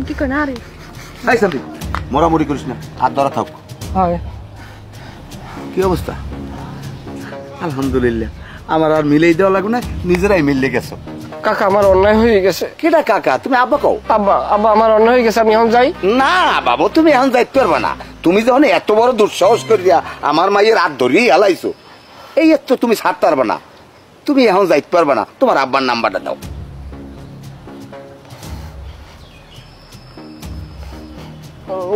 কি কই না রে এই শান্তি মরামরি করিস না হাত ধরা থাক হয় কি অবস্থা আলহামদুলিল্লাহ আমার আর মিলেই দেওয়া লাগবে না নিজেরাই মিললে গেছো কাকা আমার অন্যায় হয়ে গেছে কিটা কাকা তুমি আব্বা কও আব্বা আব্বা আমার অন্যায় হয়ে গেছে আমি এখন যাই না বাবু তুমি এখন যাইতে পারবে না তুমি যখন এত বড় দুঃসাহস করিয়া আমার মায়ের হাত ধরিয়ে হেলাইছো এই এত তুমি ছাড়তে পারবে না তুমি এখন যাইতে পারবে না তোমার আব্বার নাম্বারটা দাও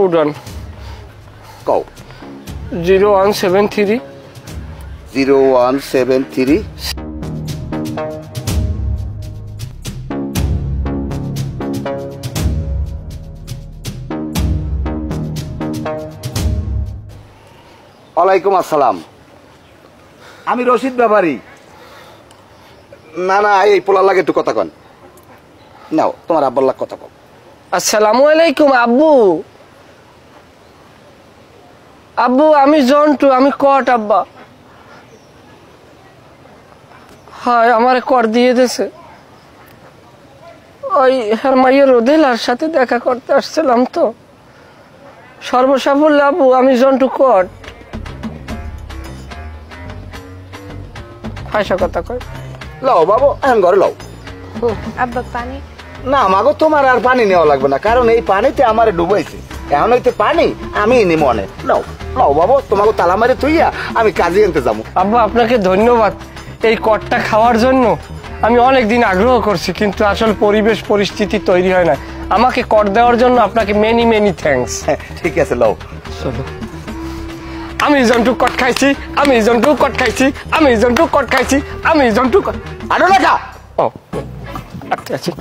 উডান কও 0173 0173 ওয়ালাইকুম আসসালাম আমি রশিদ ব্যাপারী না না এই পোলার লাগে একটু কথা কন নাও তোমার আব্বার লাগ কথা কও আসসালামু আলাইকুম আব্বু আব্বু আমি জন্টু আমি কট আব্বা হয় আমার কর দিয়ে দিয়েছে ওই হ্যাঁ মাইয়ের রোদেলার সাথে দেখা করতে আসছিলাম তো সর্বসাফল্য আব্বু আমি জন্টু কট পয়সা কথা কয় লও বাবু এখন ঘরে লও আব্বা পানি না মাগো তোমার আর পানি নেওয়া লাগবে না কারণ এই পানিতে আমার ডুবাইছে এখন হইতে পানি আমি নি মনে লও লও বাবু তোমাকে তালা মারে তুইয়া আমি কাজে আনতে যাবো আব্বা আপনাকে ধন্যবাদ এই কটটা খাওয়ার জন্য আমি অনেক দিন আগ্রহ করছি কিন্তু আসলে পরিবেশ পরিস্থিতি তৈরি হয় না আমাকে কর দেওয়ার জন্য আপনাকে মেনি মেনি থ্যাঙ্কস ঠিক আছে লও চলো আমি জন্টু কট খাইছি আমি জন্টু কট খাইছি আমি জন্টু কট খাইছি আমি জন্টু আরো লেখা ও আচ্ছা আচ্ছা